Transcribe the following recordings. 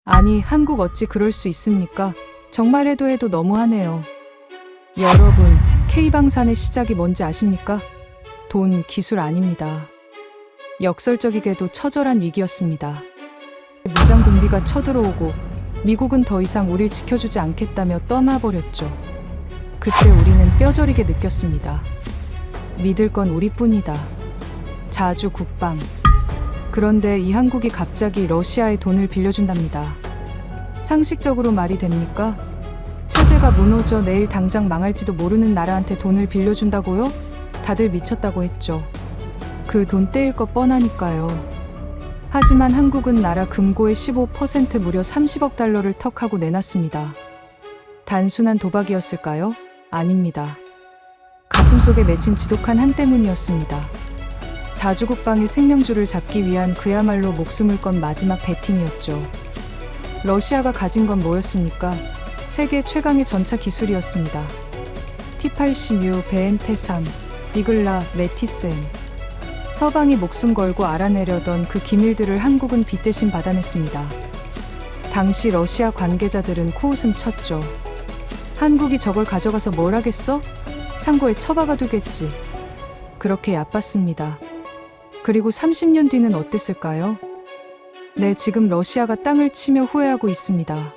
아니, 한국 어찌 그럴 수 있습니까? 정말 해도 너무하네요. 여러분, K방산의 시작이 뭔지 아십니까? 돈, 기술 아닙니다. 역설적이게도 처절한 위기였습니다. 무장공비가 쳐들어오고 미국은 더 이상 우릴 지켜주지 않겠다며 떠나버렸죠. 그때 우리는 뼈저리게 느꼈습니다. 믿을 건 우리뿐이다. 자주 국방. 그런데 이 한국이 갑자기 러시아에 돈을 빌려준답니다. 상식적으로 말이 됩니까? 체제가 무너져 내일 당장 망할지도 모르는 나라한테 돈을 빌려준다고요? 다들 미쳤다고 했죠. 그 돈 떼일 것 뻔하니까요. 하지만 한국은 나라 금고의 15% 무려 30억 달러를 턱하고 내놨습니다. 단순한 도박이었을까요? 아닙니다. 가슴속에 맺힌 지독한 한 때문이었습니다. 자주국방의 생명줄을 잡기 위한 그야말로 목숨을 건 마지막 배팅이었죠. 러시아가 가진 건 뭐였습니까? 세계 최강의 전차 기술이었습니다. T-80U, BMP-3, 이글라, 메티스-M. 서방이 목숨 걸고 알아내려던 그 기밀들을 한국은 빚 대신 받아냈습니다. 당시 러시아 관계자들은 코웃음 쳤죠. 한국이 저걸 가져가서 뭘 하겠어? 창고에 처박아 두겠지. 그렇게 얕봤습니다. 그리고 30년 뒤는 어땠을까요? 네, 지금 러시아가 땅을 치며 후회하고 있습니다.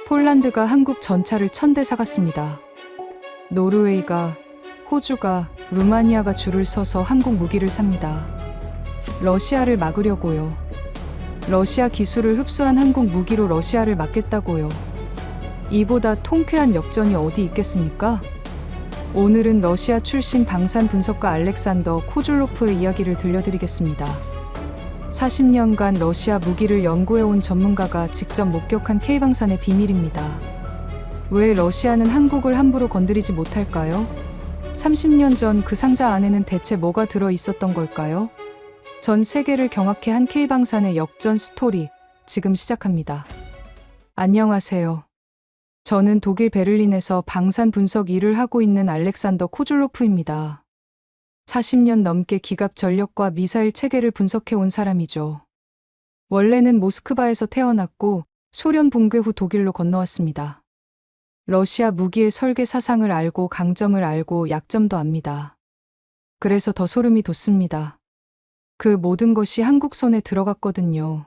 폴란드가 한국 전차를 1000대 사갔습니다. 노르웨이가, 호주가, 루마니아가 줄을 서서 한국 무기를 삽니다. 러시아를 막으려고요. 러시아 기술을 흡수한 한국 무기로 러시아를 막겠다고요. 이보다 통쾌한 역전이 어디 있겠습니까? 오늘은 러시아 출신 방산 분석가 알렉산더 코줄로프의 이야기를 들려드리겠습니다. 40년간 러시아 무기를 연구해온 전문가가 직접 목격한 K방산의 비밀입니다. 왜 러시아는 한국을 함부로 건드리지 못할까요? 30년 전 그 상자 안에는 대체 뭐가 들어 있었던 걸까요? 전 세계를 경악해 한 K방산의 역전 스토리, 지금 시작합니다. 안녕하세요. 저는 독일 베를린에서 방산 분석 일을 하고 있는 알렉산더 코줄로프입니다. 40년 넘게 기갑 전력과 미사일 체계를 분석해 온 사람이죠. 원래는 모스크바에서 태어났고 소련 붕괴 후 독일로 건너왔습니다. 러시아 무기의 설계 사상을 알고 강점을 알고 약점도 압니다. 그래서 더 소름이 돋습니다. 그 모든 것이 한국 손에 들어갔거든요.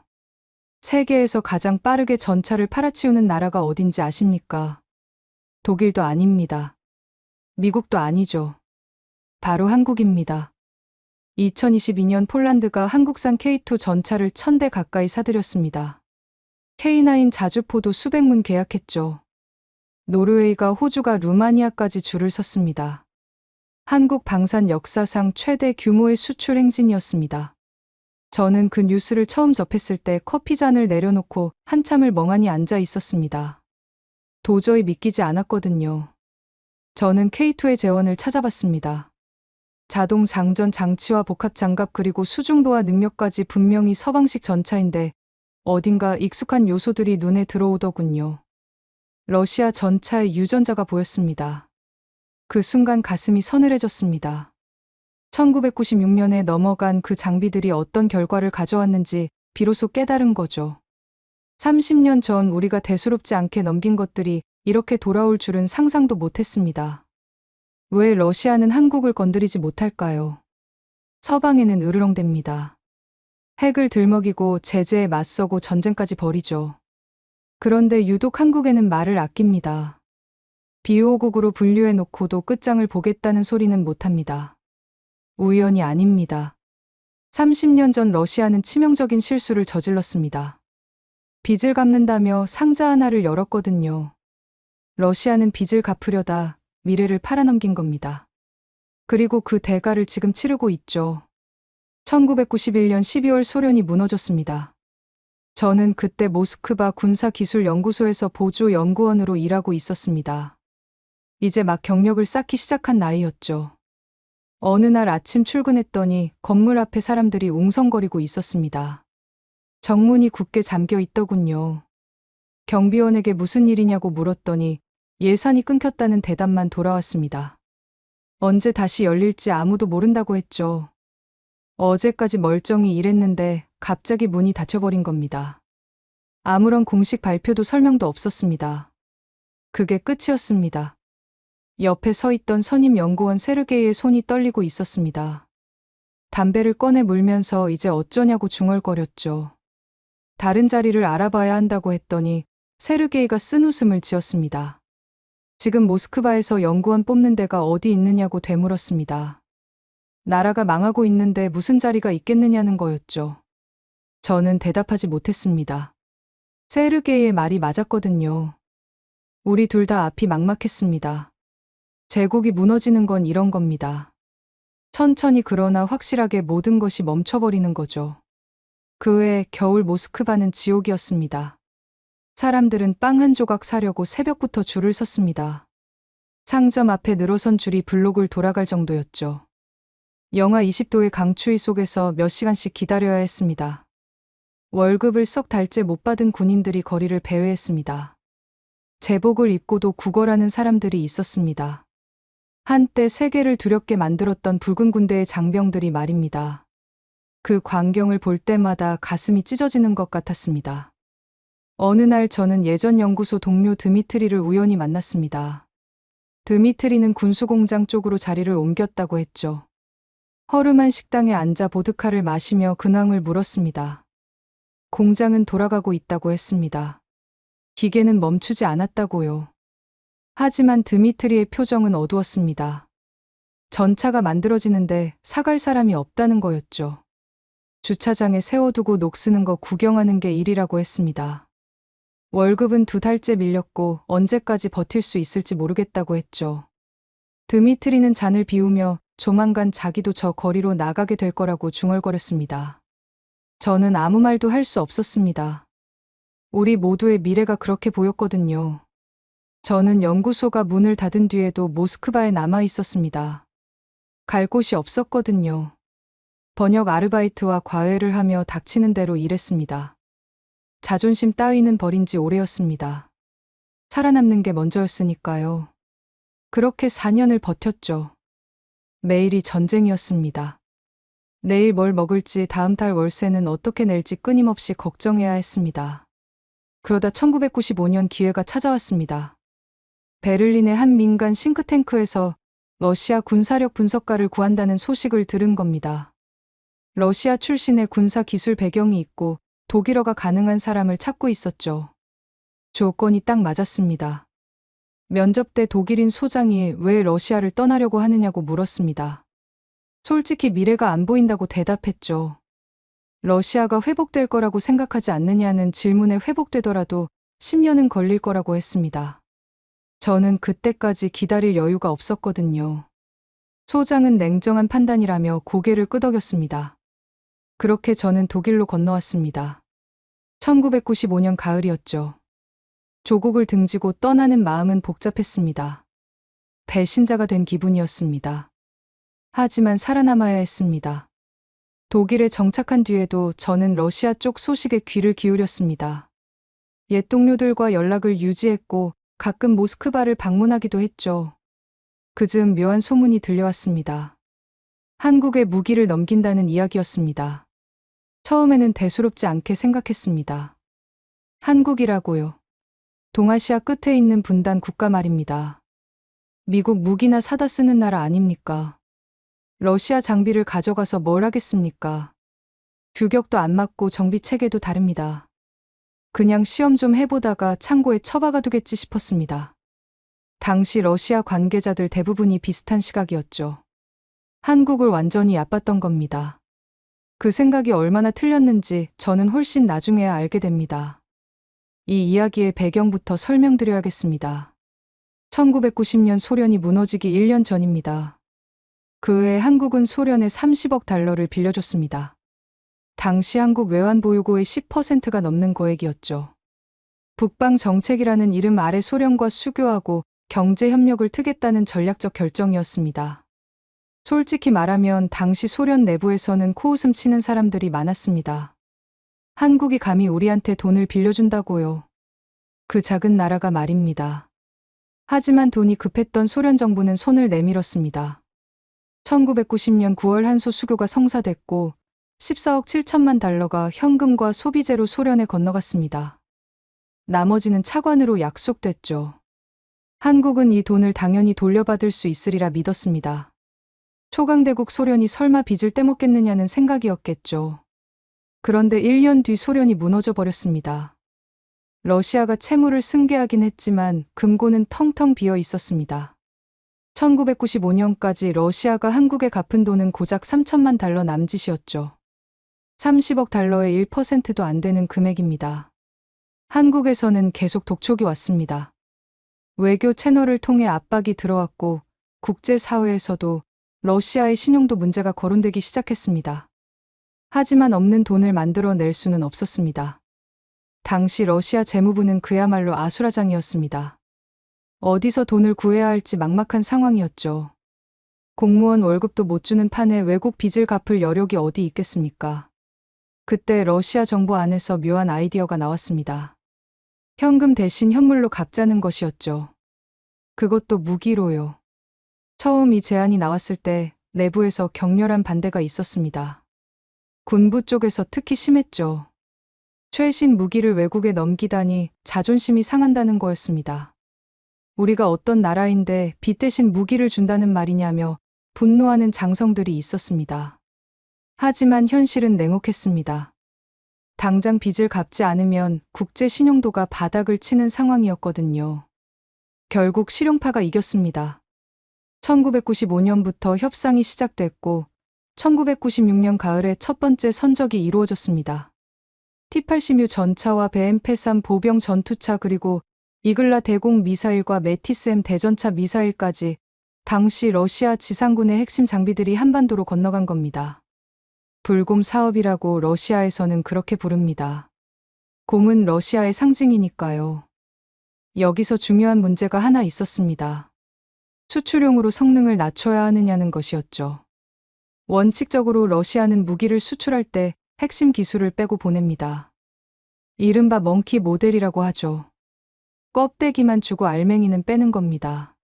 세계에서 가장 빠르게 전차를 팔아치우는 나라가 어딘지 아십니까? 독일도 아닙니다. 미국도 아니죠. 바로 한국입니다. 2022년 폴란드가 한국산 K2 전차를 1000대 가까이 사들였습니다. K9 자주포도 수백 문 계약했죠. 노르웨이가, 호주가, 루마니아까지 줄을 섰습니다. 한국 방산 역사상 최대 규모의 수출 행진이었습니다. 저는 그 뉴스를 처음 접했을 때 커피잔을 내려놓고 한참을 멍하니 앉아 있었습니다. 도저히 믿기지 않았거든요. 저는 K2의 재원을 찾아봤습니다. 자동 장전 장치와 복합 장갑 그리고 수중도와 능력까지 분명히 서방식 전차인데 어딘가 익숙한 요소들이 눈에 들어오더군요. 러시아 전차의 유전자가 보였습니다. 그 순간 가슴이 서늘해졌습니다. 1996년에 넘어간 그 장비들이 어떤 결과를 가져왔는지 비로소 깨달은 거죠. 30년 전 우리가 대수롭지 않게 넘긴 것들이 이렇게 돌아올 줄은 상상도 못했습니다. 왜 러시아는 한국을 건드리지 못할까요? 서방에는 으르렁댑니다. 핵을 들먹이고 제재에 맞서고 전쟁까지 벌이죠. 그런데 유독 한국에는 말을 아낍니다. 비호국으로 분류해놓고도 끝장을 보겠다는 소리는 못합니다. 우연이 아닙니다. 30년 전 러시아는 치명적인 실수를 저질렀습니다. 빚을 갚는다며 상자 하나를 열었거든요. 러시아는 빚을 갚으려다 미래를 팔아넘긴 겁니다. 그리고 그 대가를 지금 치르고 있죠. 1991년 12월 소련이 무너졌습니다. 저는 그때 모스크바 군사기술연구소에서 보조연구원으로 일하고 있었습니다. 이제 막 경력을 쌓기 시작한 나이였죠. 어느 날 아침 출근했더니 건물 앞에 사람들이 웅성거리고 있었습니다. 정문이 굳게 잠겨 있더군요. 경비원에게 무슨 일이냐고 물었더니 예산이 끊겼다는 대답만 돌아왔습니다. 언제 다시 열릴지 아무도 모른다고 했죠. 어제까지 멀쩡히 일했는데 갑자기 문이 닫혀버린 겁니다. 아무런 공식 발표도 설명도 없었습니다. 그게 끝이었습니다. 옆에 서 있던 선임 연구원 세르게이의 손이 떨리고 있었습니다. 담배를 꺼내 물면서 이제 어쩌냐고 중얼거렸죠. 다른 자리를 알아봐야 한다고 했더니 세르게이가 쓴 웃음을 지었습니다. 지금 모스크바에서 연구원 뽑는 데가 어디 있느냐고 되물었습니다. 나라가 망하고 있는데 무슨 자리가 있겠느냐는 거였죠. 저는 대답하지 못했습니다. 세르게이의 말이 맞았거든요. 우리 둘 다 앞이 막막했습니다. 제국이 무너지는 건 이런 겁니다. 천천히 그러나 확실하게 모든 것이 멈춰버리는 거죠. 그 해 겨울 모스크바는 지옥이었습니다. 사람들은 빵 한 조각 사려고 새벽부터 줄을 섰습니다. 상점 앞에 늘어선 줄이 블록을 돌아갈 정도였죠. 영하 20도의 강추위 속에서 몇 시간씩 기다려야 했습니다. 월급을 석 달째 못 받은 군인들이 거리를 배회했습니다. 제복을 입고도 구걸하는 사람들이 있었습니다. 한때 세계를 두렵게 만들었던 붉은 군대의 장병들이 말입니다. 그 광경을 볼 때마다 가슴이 찢어지는 것 같았습니다. 어느 날 저는 예전 연구소 동료 드미트리를 우연히 만났습니다. 드미트리는 군수공장 쪽으로 자리를 옮겼다고 했죠. 허름한 식당에 앉아 보드카를 마시며 근황을 물었습니다. 공장은 돌아가고 있다고 했습니다. 기계는 멈추지 않았다고요. 하지만 드미트리의 표정은 어두웠습니다. 전차가 만들어지는데 사갈 사람이 없다는 거였죠. 주차장에 세워두고 녹쓰는 거 구경하는 게 일이라고 했습니다. 월급은 2달째 밀렸고 언제까지 버틸 수 있을지 모르겠다고 했죠. 드미트리는 잔을 비우며 조만간 자기도 저 거리로 나가게 될 거라고 중얼거렸습니다. 저는 아무 말도 할 수 없었습니다. 우리 모두의 미래가 그렇게 보였거든요. 저는 연구소가 문을 닫은 뒤에도 모스크바에 남아 있었습니다. 갈 곳이 없었거든요. 번역 아르바이트와 과외를 하며 닥치는 대로 일했습니다. 자존심 따위는 버린 지 오래였습니다. 살아남는 게 먼저였으니까요. 그렇게 4년을 버텼죠. 매일이 전쟁이었습니다. 내일 뭘 먹을지 다음 달 월세는 어떻게 낼지 끊임없이 걱정해야 했습니다. 그러다 1995년 기회가 찾아왔습니다. 베를린의 한 민간 싱크탱크에서 러시아 군사력 분석가를 구한다는 소식을 들은 겁니다. 러시아 출신의 군사 기술 배경이 있고 독일어가 가능한 사람을 찾고 있었죠. 조건이 딱 맞았습니다. 면접 때 독일인 소장이 왜 러시아를 떠나려고 하느냐고 물었습니다. 솔직히 미래가 안 보인다고 대답했죠. 러시아가 회복될 거라고 생각하지 않느냐는 질문에 회복되더라도 10년은 걸릴 거라고 했습니다. 저는 그때까지 기다릴 여유가 없었거든요. 소장은 냉정한 판단이라며 고개를 끄덕였습니다. 그렇게 저는 독일로 건너왔습니다. 1995년 가을이었죠. 조국을 등지고 떠나는 마음은 복잡했습니다. 배신자가 된 기분이었습니다. 하지만 살아남아야 했습니다. 독일에 정착한 뒤에도 저는 러시아 쪽 소식에 귀를 기울였습니다. 옛 동료들과 연락을 유지했고 가끔 모스크바를 방문하기도 했죠. 그즈음 묘한 소문이 들려왔습니다. 한국에 무기를 넘긴다는 이야기였습니다. 처음에는 대수롭지 않게 생각했습니다. 한국이라고요. 동아시아 끝에 있는 분단 국가 말입니다. 미국 무기나 사다 쓰는 나라 아닙니까? 러시아 장비를 가져가서 뭘 하겠습니까? 규격도 안 맞고 정비 체계도 다릅니다. 그냥 시험 좀 해보다가 창고에 처박아 두겠지 싶었습니다. 당시 러시아 관계자들 대부분이 비슷한 시각이었죠. 한국을 완전히 얕봤던 겁니다. 그 생각이 얼마나 틀렸는지 저는 훨씬 나중에야 알게 됩니다. 이 이야기의 배경부터 설명드려야겠습니다. 1990년 소련이 무너지기 1년 전입니다. 그 해 한국은 소련에 30억 달러를 빌려줬습니다. 당시 한국 외환보유고의 10%가 넘는 거액이었죠. 북방 정책이라는 이름 아래 소련과 수교하고 경제협력을 트겠다는 전략적 결정이었습니다. 솔직히 말하면 당시 소련 내부에서는 코웃음 치는 사람들이 많았습니다. 한국이 감히 우리한테 돈을 빌려준다고요. 그 작은 나라가 말입니다. 하지만 돈이 급했던 소련 정부는 손을 내밀었습니다. 1990년 9월 한소 수교가 성사됐고 14억 7천만 달러가 현금과 소비재로 소련에 건너갔습니다. 나머지는 차관으로 약속됐죠. 한국은 이 돈을 당연히 돌려받을 수 있으리라 믿었습니다. 초강대국 소련이 설마 빚을 떼먹겠느냐는 생각이었겠죠. 그런데 1년 뒤 소련이 무너져 버렸습니다. 러시아가 채무를 승계하긴 했지만 금고는 텅텅 비어 있었습니다. 1995년까지 러시아가 한국에 갚은 돈은 고작 3천만 달러 남짓이었죠. 30억 달러의 1%도 안 되는 금액입니다. 한국에서는 계속 독촉이 왔습니다. 외교 채널을 통해 압박이 들어왔고 국제사회에서도 러시아의 신용도 문제가 거론되기 시작했습니다. 하지만 없는 돈을 만들어낼 수는 없었습니다. 당시 러시아 재무부는 그야말로 아수라장이었습니다. 어디서 돈을 구해야 할지 막막한 상황이었죠. 공무원 월급도 못 주는 판에 외국 빚을 갚을 여력이 어디 있겠습니까? 그때 러시아 정부 안에서 묘한 아이디어가 나왔습니다. 현금 대신 현물로 갚자는 것이었죠. 그것도 무기로요. 처음 이 제안이 나왔을 때 내부에서 격렬한 반대가 있었습니다. 군부 쪽에서 특히 심했죠. 최신 무기를 외국에 넘기다니 자존심이 상한다는 거였습니다. 우리가 어떤 나라인데 빚 대신 무기를 준다는 말이냐며 분노하는 장성들이 있었습니다. 하지만 현실은 냉혹했습니다. 당장 빚을 갚지 않으면 국제 신용도가 바닥을 치는 상황이었거든요. 결국 실용파가 이겼습니다. 1995년부터 협상이 시작됐고 1996년 가을에 첫 번째 선적이 이루어졌습니다. T-80U 전차와 BMP-3 보병 전투차 그리고 이글라 대공 미사일과 메티스-M 대전차 미사일까지 당시 러시아 지상군의 핵심 장비들이 한반도로 건너간 겁니다. 불곰 사업이라고 러시아에서는 그렇게 부릅니다. 곰은 러시아의 상징이니까요. 여기서 중요한 문제가 하나 있었습니다. 수출용으로 성능을 낮춰야 하느냐는 것이었죠. 원칙적으로 러시아는 무기를 수출할 때 핵심 기술을 빼고 보냅니다. 이른바 멍키 모델이라고 하죠. 껍데기만 주고 알맹이는 빼는 겁니다.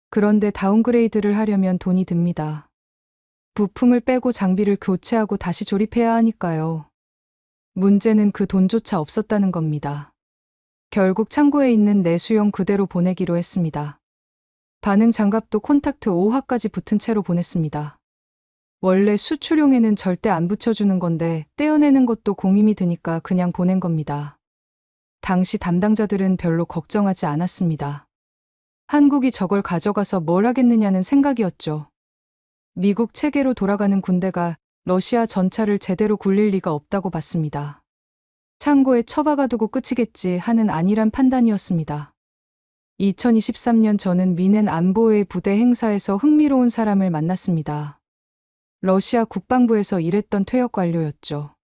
그런데 다운그레이드를 하려면 돈이 듭니다. 부품을 빼고 장비를 교체하고 다시 조립해야 하니까요. 문제는 그 돈조차 없었다는 겁니다. 결국 창고에 있는 내수용 그대로 보내기로 했습니다. 반응 장갑도 콘탁트 5화까지 붙은 채로 보냈습니다. 원래 수출용에는 절대 안 붙여주는 건데 떼어내는 것도 공임이 드니까 그냥 보낸 겁니다. 당시 담당자들은 별로 걱정하지 않았습니다. 한국이 저걸 가져가서 뭘 하겠느냐는 생각이었죠. 미국 체계로 돌아가는 군대가 러시아 전차를 제대로 굴릴 리가 없다고 봤습니다. 창고에 처박아두고 끝이겠지 하는 안일한 판단이었습니다. 2023년 저는 미넨 안보회 부대 행사에서 흥미로운 사람을 만났습니다. 러시아 국방부에서 일했던 퇴역 관료였죠.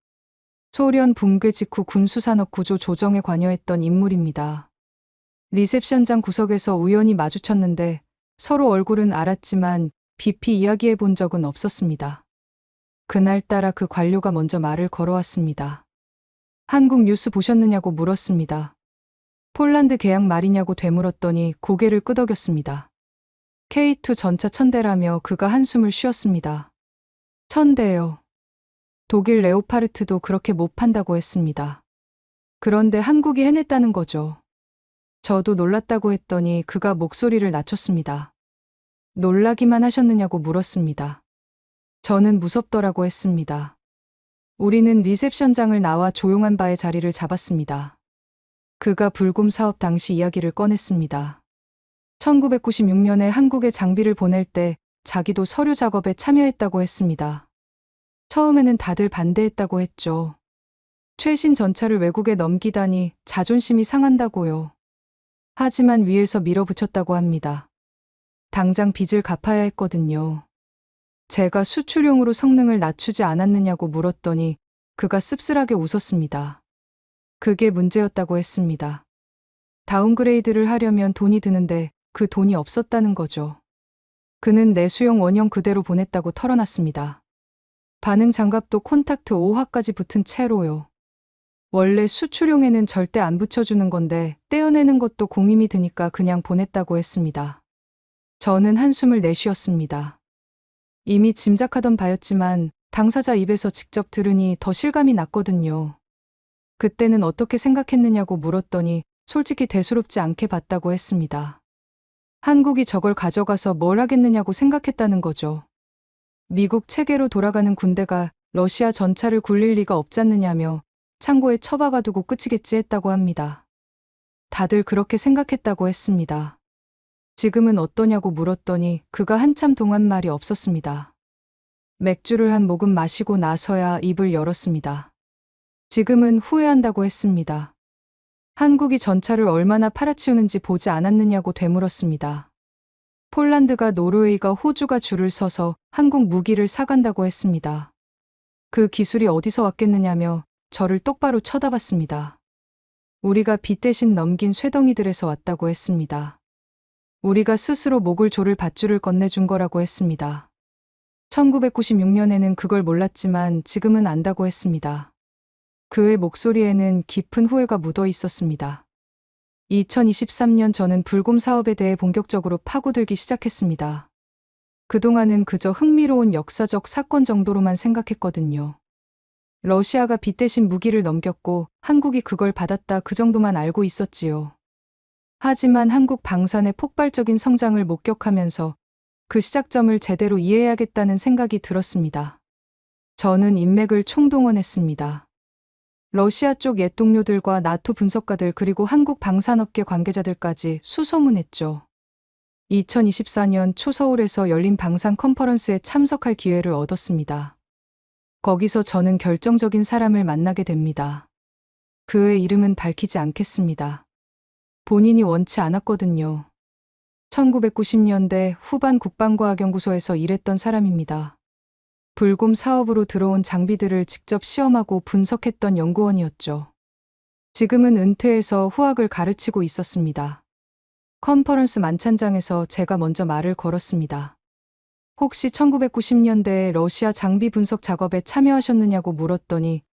소련 붕괴 직후 군수산업 구조 조정에 관여했던 인물입니다. 리셉션장 구석에서 우연히 마주쳤는데 서로 얼굴은 알았지만 깊이 이야기해 본 적은 없었습니다. 그날따라 그 관료가 먼저 말을 걸어왔습니다. 한국 뉴스 보셨느냐고 물었습니다. 폴란드 계약 말이냐고 되물었더니 고개를 끄덕였습니다. K2 전차 1000대라며 그가 한숨을 쉬었습니다. 1000대요. 독일 레오파르트도 그렇게 못 판다고 했습니다. 그런데 한국이 해냈다는 거죠. 저도 놀랐다고 했더니 그가 목소리를 낮췄습니다. 놀라기만 하셨느냐고 물었습니다. 저는 무섭더라고 했습니다. 우리는 리셉션장을 나와 조용한 바의 자리를 잡았습니다. 그가 불곰 사업 당시 이야기를 꺼냈습니다. 1996년에 한국에 장비를 보낼 때 자기도 서류 작업에 참여했다고 했습니다. 처음에는 다들 반대했다고 했죠. 최신 전차를 외국에 넘기다니 자존심이 상한다고요. 하지만 위에서 밀어붙였다고 합니다. 당장 빚을 갚아야 했거든요. 제가 수출용으로 성능을 낮추지 않았느냐고 물었더니 그가 씁쓸하게 웃었습니다. 그게 문제였다고 했습니다. 다운그레이드를 하려면 돈이 드는데 그 돈이 없었다는 거죠. 그는 내수용 원형 그대로 보냈다고 털어놨습니다. 반응 장갑도 콘탁트 5화까지 붙은 채로요. 원래 수출용에는 절대 안 붙여주는 건데 떼어내는 것도 공임이 드니까 그냥 보냈다고 했습니다. 저는 한숨을 내쉬었습니다. 이미 짐작하던 바였지만 당사자 입에서 직접 들으니 더 실감이 났거든요. 그때는 어떻게 생각했느냐고 물었더니 솔직히 대수롭지 않게 봤다고 했습니다. 한국이 저걸 가져가서 뭘 하겠느냐고 생각했다는 거죠. 미국 체계로 돌아가는 군대가 러시아 전차를 굴릴 리가 없잖느냐며 창고에 처박아두고 끝이겠지 했다고 합니다. 다들 그렇게 생각했다고 했습니다. 지금은 어떠냐고 물었더니 그가 한참 동안 말이 없었습니다. 맥주를 한 모금 마시고 나서야 입을 열었습니다. 지금은 후회한다고 했습니다. 한국이 전차를 얼마나 팔아치우는지 보지 않았느냐고 되물었습니다. 폴란드가 노르웨이가 호주가 줄을 서서 한국 무기를 사간다고 했습니다. 그 기술이 어디서 왔겠느냐며 저를 똑바로 쳐다봤습니다. 우리가 빚 대신 넘긴 쇠덩이들에서 왔다고 했습니다. 우리가 스스로 목을 조를 밧줄을 건네준 거라고 했습니다. 1996년에는 그걸 몰랐지만 지금은 안다고 했습니다. 그의 목소리에는 깊은 후회가 묻어 있었습니다. 2023년 저는 불곰 사업에 대해 본격적으로 파고들기 시작했습니다. 그동안은 그저 흥미로운 역사적 사건 정도로만 생각했거든요. 러시아가 빚 대신 무기를 넘겼고 한국이 그걸 받았다 그 정도만 알고 있었지요. 하지만 한국 방산의 폭발적인 성장을 목격하면서 그 시작점을 제대로 이해해야겠다는 생각이 들었습니다. 저는 인맥을 총동원했습니다. 러시아 쪽 옛 동료들과 나토 분석가들 그리고 한국 방산업계 관계자들까지 수소문했죠. 2024년 초 서울에서 열린 방산 컨퍼런스에 참석할 기회를 얻었습니다. 거기서 저는 결정적인 사람을 만나게 됩니다. 그의 이름은 밝히지 않겠습니다. 본인이 원치 않았거든요. 1990년대 후반 국방과학연구소에서 일했던 사람입니다. 불곰 사업으로 들어온 장비들을 직접 시험하고 분석했던 연구원이었죠. 지금은 은퇴해서 후학을 가르치고 있었습니다. 컨퍼런스 만찬장에서 제가 먼저 말을 걸었습니다. 혹시 1990년대에 러시아 장비 분석 작업에 참여하셨느냐고 물었더니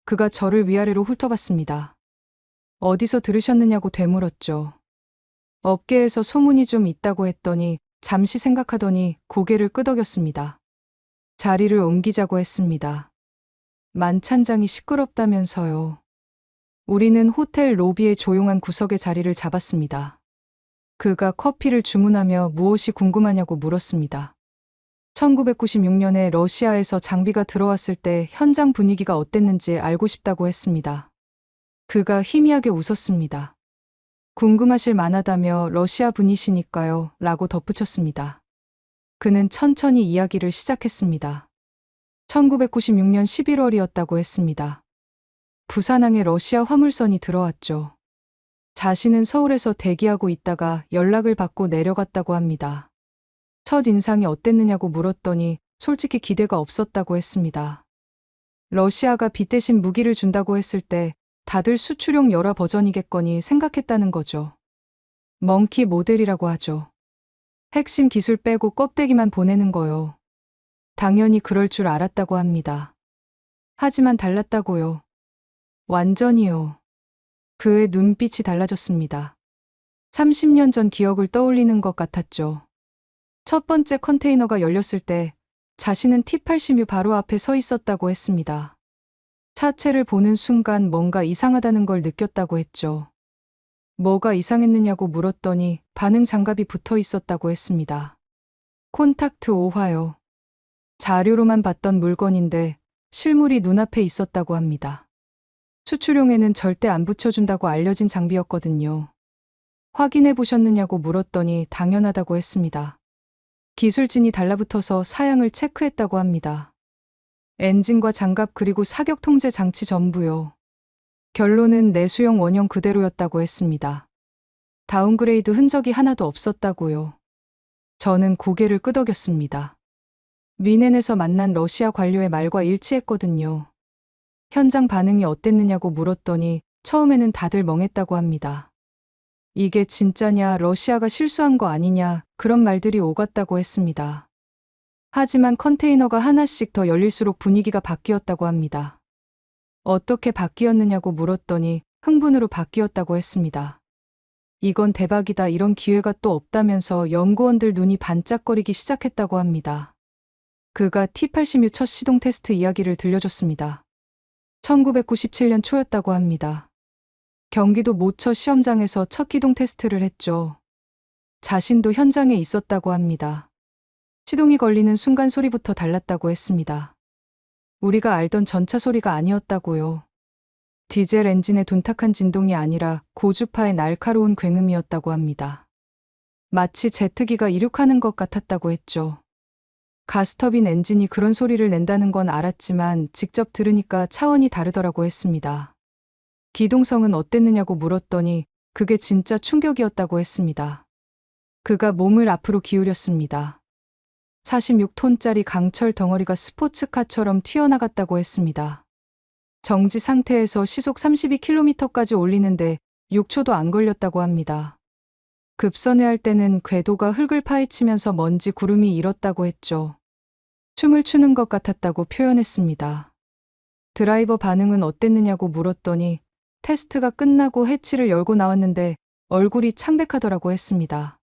그가 저를 위아래로 훑어봤습니다. 어디서 들으셨느냐고 되물었죠. 업계에서 소문이 좀 있다고 했더니 잠시 생각하더니 고개를 끄덕였습니다. 자리를 옮기자고 했습니다. 만찬장이 시끄럽다면서요. 우리는 호텔 로비의 조용한 구석에 자리를 잡았습니다. 그가 커피를 주문하며 무엇이 궁금하냐고 물었습니다. 1996년에 러시아에서 장비가 들어왔을 때 현장 분위기가 어땠는지 알고 싶다고 했습니다. 그가 희미하게 웃었습니다. 궁금하실 만하다며 러시아 분이시니까요 라고 덧붙였습니다. 그는 천천히 이야기를 시작했습니다. 1996년 11월이었다고 했습니다. 부산항에 러시아 화물선이 들어왔죠. 자신은 서울에서 대기하고 있다가 연락을 받고 내려갔다고 합니다. 첫 인상이 어땠느냐고 물었더니 솔직히 기대가 없었다고 했습니다. 러시아가 빚 대신 무기를 준다고 했을 때 다들 수출용 열화 버전이겠거니 생각했다는 거죠. 멍키 모델이라고 하죠. 핵심 기술 빼고 껍데기만 보내는 거요. 당연히 그럴 줄 알았다고 합니다. 하지만 달랐다고요. 완전히요. 그의 눈빛이 달라졌습니다. 30년 전 기억을 떠올리는 것 같았죠. 첫 번째 컨테이너가 열렸을 때 자신은 T-80U 바로 앞에 서 있었다고 했습니다. 차체를 보는 순간 뭔가 이상하다는 걸 느꼈다고 했죠. 뭐가 이상했느냐고 물었더니 반응 장갑이 붙어 있었다고 했습니다. 콘탁트 5화요. 자료로만 봤던 물건인데 실물이 눈앞에 있었다고 합니다. 수출용에는 절대 안 붙여준다고 알려진 장비였거든요. 확인해 보셨느냐고 물었더니 당연하다고 했습니다. 기술진이 달라붙어서 사양을 체크했다고 합니다. 엔진과 장갑 그리고 사격 통제 장치 전부요. 결론은 내수용 원형 그대로였다고 했습니다. 다운그레이드 흔적이 하나도 없었다고요. 저는 고개를 끄덕였습니다. 미넨에서 만난 러시아 관료의 말과 일치했거든요. 현장 반응이 어땠느냐고 물었더니 처음에는 다들 멍했다고 합니다. 이게 진짜냐, 러시아가 실수한 거 아니냐, 그런 말들이 오갔다고 했습니다. 하지만 컨테이너가 하나씩 더 열릴수록 분위기가 바뀌었다고 합니다. 어떻게 바뀌었느냐고 물었더니 흥분으로 바뀌었다고 했습니다. 이건 대박이다, 이런 기회가 또 없다면서 연구원들 눈이 반짝거리기 시작했다고 합니다. 그가 T-80U 첫 시동 테스트 이야기를 들려줬습니다. 1997년 초였다고 합니다. 경기도 모처 시험장에서 첫 기동 테스트를 했죠. 자신도 현장에 있었다고 합니다. 시동이 걸리는 순간 소리부터 달랐다고 했습니다. 우리가 알던 전차 소리가 아니었다고요. 디젤 엔진의 둔탁한 진동이 아니라 고주파의 날카로운 굉음이었다고 합니다. 마치 제트기가 이륙하는 것 같았다고 했죠. 가스터빈 엔진이 그런 소리를 낸다는 건 알았지만 직접 들으니까 차원이 다르더라고 했습니다. 기동성은 어땠느냐고 물었더니 그게 진짜 충격이었다고 했습니다. 그가 몸을 앞으로 기울였습니다. 46톤짜리 강철 덩어리가 스포츠카처럼 튀어나갔다고 했습니다. 정지 상태에서 시속 32km까지 올리는데 6초도 안 걸렸다고 합니다. 급선회할 때는 궤도가 흙을 파헤치면서 먼지 구름이 일었다고 했죠. 춤을 추는 것 같았다고 표현했습니다. 드라이버 반응은 어땠느냐고 물었더니 테스트가 끝나고 해치를 열고 나왔는데 얼굴이 창백하더라고 했습니다.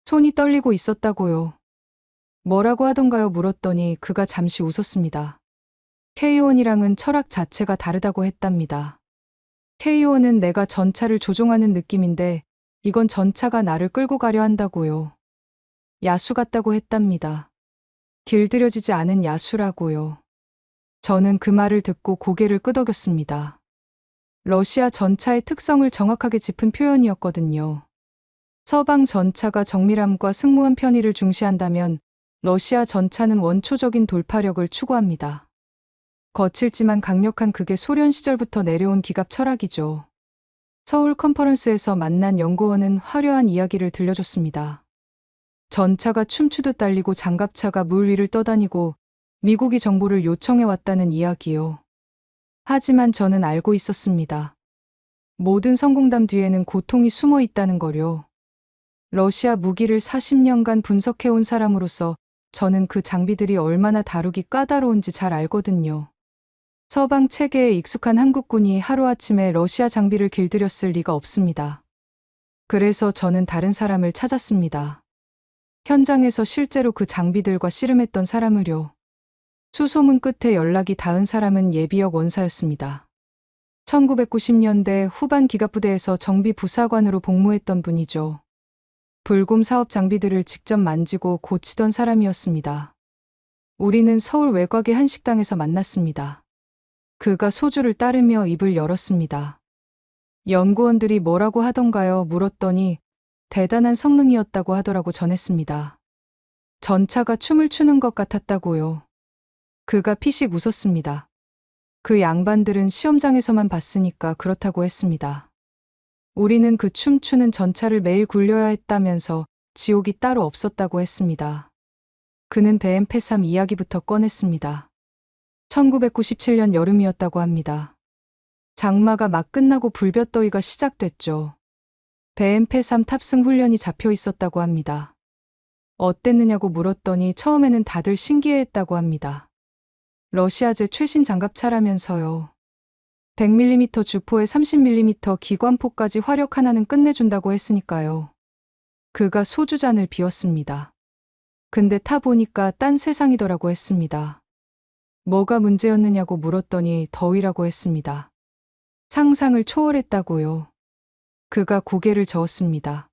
손이 떨리고 있었다고요. 뭐라고 하던가요? 물었더니 그가 잠시 웃었습니다. K1이랑은 철학 자체가 다르다고 했답니다. K1은 내가 전차를 조종하는 느낌인데 이건 전차가 나를 끌고 가려 한다고요. 야수 같다고 했답니다. 길들여지지 않은 야수라고요. 저는 그 말을 듣고 고개를 끄덕였습니다. 러시아 전차의 특성을 정확하게 짚은 표현이었거든요. 서방 전차가 정밀함과 승무원 편의를 중시한다면 러시아 전차는 원초적인 돌파력을 추구합니다. 거칠지만 강력한 그게 소련 시절부터 내려온 기갑 철학이죠. 서울 컨퍼런스에서 만난 연구원은 화려한 이야기를 들려줬습니다. 전차가 춤추듯 달리고 장갑차가 물 위를 떠다니고 미국이 정보를 요청해 왔다는 이야기요. 하지만 저는 알고 있었습니다. 모든 성공담 뒤에는 고통이 숨어 있다는 거요. 러시아 무기를 40년간 분석해온 사람으로서 저는 그 장비들이 얼마나 다루기 까다로운지 잘 알거든요. 서방 체계에 익숙한 한국군이 하루아침에 러시아 장비를 길들였을 리가 없습니다. 그래서 저는 다른 사람을 찾았습니다. 현장에서 실제로 그 장비들과 씨름했던 사람을요. 수소문 끝에 연락이 닿은 사람은 예비역 원사였습니다. 1990년대 후반 기갑부대에서 정비 부사관으로 복무했던 분이죠. 불곰 사업 장비들을 직접 만지고 고치던 사람이었습니다. 우리는 서울 외곽의 한 식당에서 만났습니다. 그가 소주를 따르며 입을 열었습니다. 연구원들이 뭐라고 하던가요? 물었더니 대단한 성능이었다고 하더라고 전했습니다. 전차가 춤을 추는 것 같았다고요. 그가 피식 웃었습니다. 그 양반들은 시험장에서만 봤으니까 그렇다고 했습니다. 우리는 그 춤추는 전차를 매일 굴려야 했다면서 지옥이 따로 없었다고 했습니다. 그는 BM-83 이야기부터 꺼냈습니다. 1997년 여름이었다고 합니다. 장마가 막 끝나고 불볕더위가 시작됐죠. BM-83 탑승 훈련이 잡혀 있었다고 합니다. 어땠느냐고 물었더니 처음에는 다들 신기해했다고 합니다. 러시아제 최신 장갑차라면서요. 100mm 주포에 30mm 기관포까지 화력 하나는 끝내준다고 했으니까요. 그가 소주잔을 비웠습니다. 근데 타보니까 딴 세상이더라고 했습니다. 뭐가 문제였느냐고 물었더니 더위라고 했습니다. 상상을 초월했다고요. 그가 고개를 저었습니다.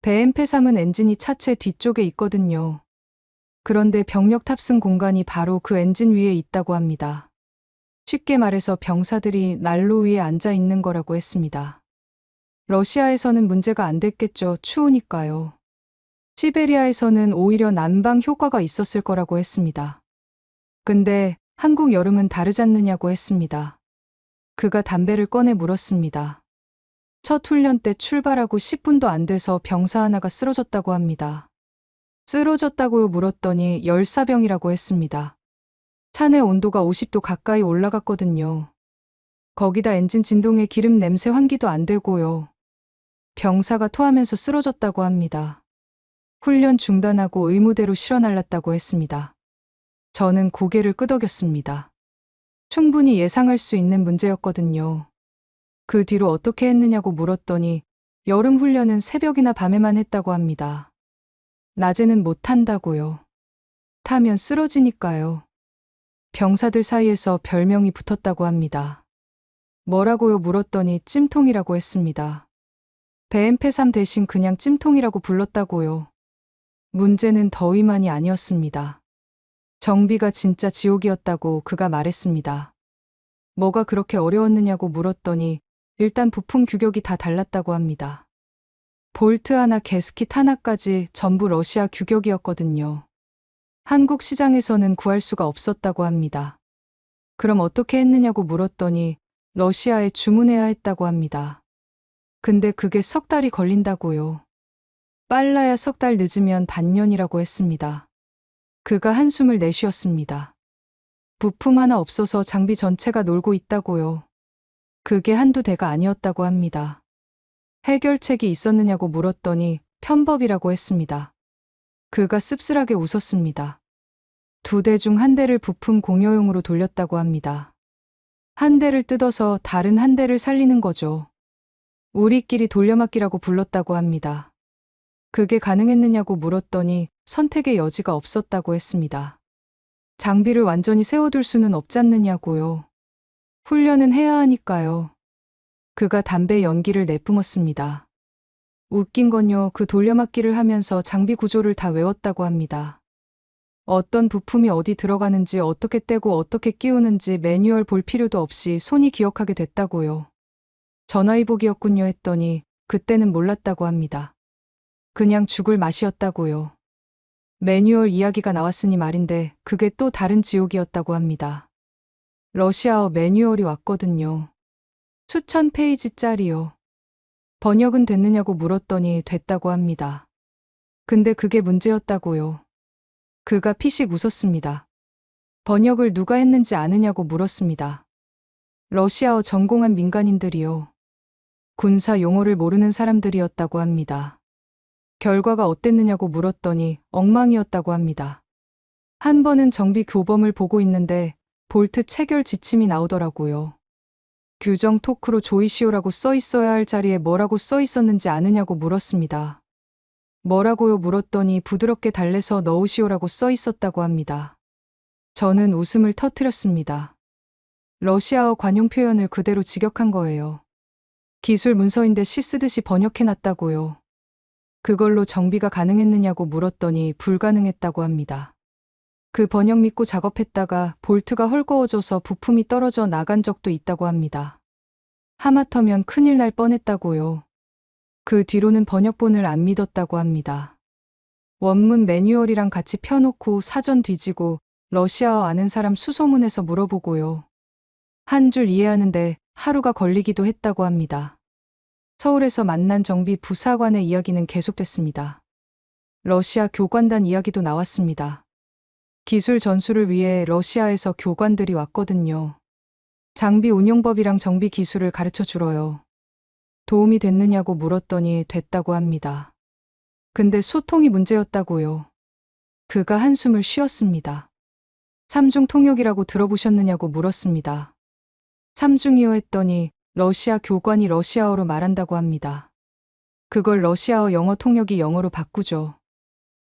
BM-83은 엔진이 차체 뒤쪽에 있거든요. 그런데 병력 탑승 공간이 바로 그 엔진 위에 있다고 합니다. 쉽게 말해서 병사들이 난로 위에 앉아 있는 거라고 했습니다. 러시아에서는 문제가 안 됐겠죠. 추우니까요. 시베리아에서는 오히려 난방 효과가 있었을 거라고 했습니다. 근데 한국 여름은 다르잖느냐고 했습니다. 그가 담배를 꺼내 물었습니다. 첫 훈련 때 출발하고 10분도 안 돼서 병사 하나가 쓰러졌다고 합니다. 쓰러졌다고요? 물었더니 열사병이라고 했습니다. 차 내 온도가 50도 가까이 올라갔거든요. 거기다 엔진 진동에 기름 냄새 환기도 안 되고요. 병사가 토하면서 쓰러졌다고 합니다. 훈련 중단하고 의무대로 실어 날랐다고 했습니다. 저는 고개를 끄덕였습니다. 충분히 예상할 수 있는 문제였거든요. 그 뒤로 어떻게 했느냐고 물었더니 여름 훈련은 새벽이나 밤에만 했다고 합니다. 낮에는 못 한다고요. 타면 쓰러지니까요. 병사들 사이에서 별명이 붙었다고 합니다. 뭐라고요 물었더니 찜통이라고 했습니다. 베엠페삼 대신 그냥 찜통이라고 불렀다고요. 문제는 더위만이 아니었습니다. 정비가 진짜 지옥이었다고 그가 말했습니다. 뭐가 그렇게 어려웠느냐고 물었더니 일단 부품 규격이 다 달랐다고 합니다. 볼트 하나, 게스킷 하나까지 전부 러시아 규격이었거든요. 한국 시장에서는 구할 수가 없었다고 합니다. 그럼 어떻게 했느냐고 물었더니 러시아에 주문해야 했다고 합니다. 근데 그게 석 달이 걸린다고요. 빨라야 석 달 늦으면 반년이라고 했습니다. 그가 한숨을 내쉬었습니다. 부품 하나 없어서 장비 전체가 놀고 있다고요. 그게 한두 대가 아니었다고 합니다. 해결책이 있었느냐고 물었더니 편법이라고 했습니다. 그가 씁쓸하게 웃었습니다. 두 대 중 한 대를 부품 공여용으로 돌렸다고 합니다. 한 대를 뜯어서 다른 한 대를 살리는 거죠. 우리끼리 돌려막기라고 불렀다고 합니다. 그게 가능했느냐고 물었더니 선택의 여지가 없었다고 했습니다. 장비를 완전히 세워둘 수는 없잖느냐고요. 훈련은 해야 하니까요. 그가 담배 연기를 내뿜었습니다. 웃긴 건요, 그 돌려막기를 하면서 장비 구조를 다 외웠다고 합니다. 어떤 부품이 어디 들어가는지, 어떻게 떼고 어떻게 끼우는지 매뉴얼 볼 필요도 없이 손이 기억하게 됐다고요. 전화위복이었군요 했더니 그때는 몰랐다고 합니다. 그냥 죽을 맛이었다고요. 매뉴얼 이야기가 나왔으니 말인데 그게 또 다른 지옥이었다고 합니다. 러시아어 매뉴얼이 왔거든요. 수천 페이지짜리요. 번역은 됐느냐고 물었더니 됐다고 합니다. 근데 그게 문제였다고요. 그가 피식 웃었습니다. 번역을 누가 했는지 아느냐고 물었습니다. 러시아어 전공한 민간인들이요. 군사 용어를 모르는 사람들이었다고 합니다. 결과가 어땠느냐고 물었더니 엉망이었다고 합니다. 한 번은 정비 교범을 보고 있는데 볼트 체결 지침이 나오더라고요. 규정 토크로 조이시오라고 써 있어야 할 자리에 뭐라고 써 있었는지 아느냐고 물었습니다. 뭐라고요 물었더니 부드럽게 달래서 넣으시오라고 써 있었다고 합니다. 저는 웃음을 터뜨렸습니다. 러시아어 관용 표현을 그대로 직역한 거예요. 기술 문서인데 시 쓰듯이 번역해놨다고요. 그걸로 정비가 가능했느냐고 물었더니 불가능했다고 합니다. 그 번역 믿고 작업했다가 볼트가 헐거워져서 부품이 떨어져 나간 적도 있다고 합니다. 하마터면 큰일 날 뻔했다고요. 그 뒤로는 번역본을 안 믿었다고 합니다. 원문 매뉴얼이랑 같이 펴놓고 사전 뒤지고 러시아어 아는 사람 수소문해서 물어보고요. 한 줄 이해하는데 하루가 걸리기도 했다고 합니다. 서울에서 만난 정비 부사관의 이야기는 계속됐습니다. 러시아 교관단 이야기도 나왔습니다. 기술 전수를 위해 러시아에서 교관들이 왔거든요. 장비 운용법이랑 정비 기술을 가르쳐 주러요. 도움이 됐느냐고 물었더니 됐다고 합니다. 근데 소통이 문제였다고요. 그가 한숨을 쉬었습니다. 삼중 통역이라고 들어보셨느냐고 물었습니다. 삼중이요 했더니 러시아 교관이 러시아어로 말한다고 합니다. 그걸 러시아어 영어 통역이 영어로 바꾸죠.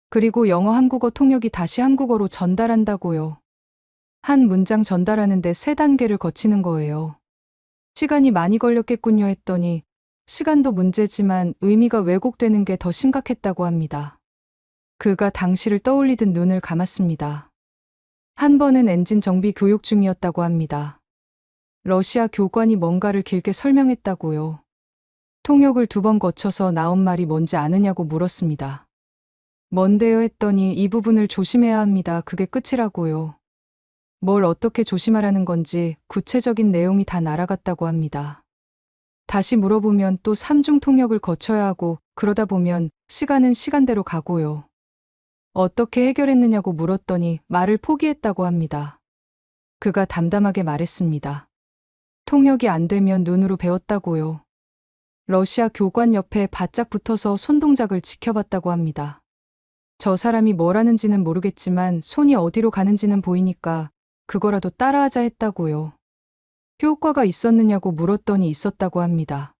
그리고 영어 한국어 통역이 다시 한국어로 전달한다고요. 한 문장 전달하는데 3단계를 거치는 거예요. 시간이 많이 걸렸겠군요 했더니 시간도 문제지만 의미가 왜곡되는 게 더 심각했다고 합니다. 그가 당시를 떠올리듯 눈을 감았습니다. 한 번은 엔진 정비 교육 중이었다고 합니다. 러시아 교관이 뭔가를 길게 설명했다고요. 통역을 2번 거쳐서 나온 말이 뭔지 아느냐고 물었습니다. 뭔데요 했더니 이 부분을 조심해야 합니다. 그게 끝이라고요. 뭘 어떻게 조심하라는 건지 구체적인 내용이 다 날아갔다고 합니다. 다시 물어보면 또 3중 통역을 거쳐야 하고 그러다 보면 시간은 시간대로 가고요. 어떻게 해결했느냐고 물었더니 말을 포기했다고 합니다. 그가 담담하게 말했습니다. 통역이 안 되면 눈으로 배웠다고요. 러시아 교관 옆에 바짝 붙어서 손동작을 지켜봤다고 합니다. 저 사람이 뭘 하는지는 모르겠지만 손이 어디로 가는지는 보이니까 그거라도 따라하자 했다고요. 효과가 있었느냐고 물었더니 있었다고 합니다.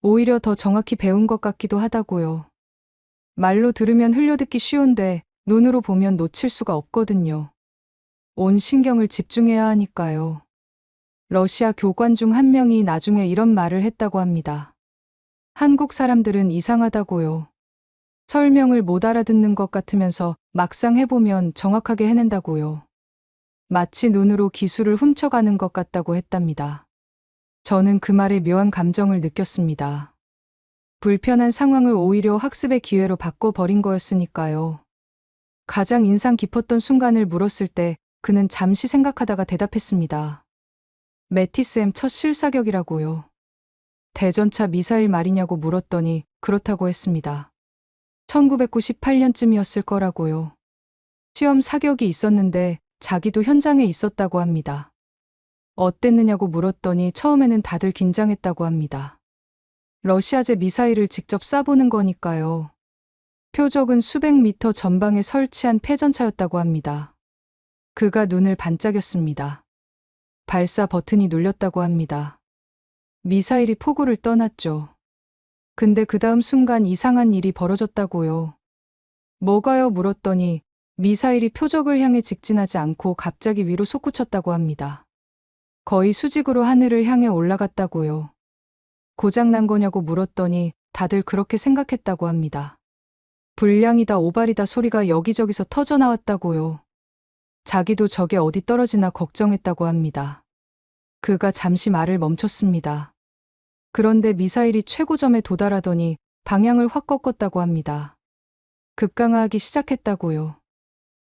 오히려 더 정확히 배운 것 같기도 하다고요. 말로 들으면 흘려듣기 쉬운데 눈으로 보면 놓칠 수가 없거든요. 온 신경을 집중해야 하니까요. 러시아 교관 중 한 명이 나중에 이런 말을 했다고 합니다. 한국 사람들은 이상하다고요. 설명을 못 알아듣는 것 같으면서 막상 해보면 정확하게 해낸다고요. 마치 눈으로 기술을 훔쳐가는 것 같다고 했답니다. 저는 그 말에 묘한 감정을 느꼈습니다. 불편한 상황을 오히려 학습의 기회로 바꿔버린 거였으니까요. 가장 인상 깊었던 순간을 물었을 때 그는 잠시 생각하다가 대답했습니다. 메티스M 첫 실사격이라고요. 대전차 미사일 말이냐고 물었더니 그렇다고 했습니다. 1998년쯤이었을 거라고요. 시험 사격이 있었는데 자기도 현장에 있었다고 합니다. 어땠느냐고 물었더니 처음에는 다들 긴장했다고 합니다. 러시아제 미사일을 직접 쏴보는 거니까요. 표적은 수백 미터 전방에 설치한 패전차였다고 합니다. 그가 눈을 반짝였습니다. 발사 버튼이 눌렸다고 합니다. 미사일이 포구를 떠났죠. 근데 그 다음 순간 이상한 일이 벌어졌다고요. 뭐가요? 물었더니 미사일이 표적을 향해 직진하지 않고 갑자기 위로 솟구쳤다고 합니다. 거의 수직으로 하늘을 향해 올라갔다고요. 고장난 거냐고 물었더니 다들 그렇게 생각했다고 합니다. 불량이다 오발이다 소리가 여기저기서 터져 나왔다고요. 자기도 저게 어디 떨어지나 걱정했다고 합니다. 그가 잠시 말을 멈췄습니다. 그런데 미사일이 최고점에 도달하더니 방향을 확 꺾었다고 합니다. 급강하기 시작했다고요.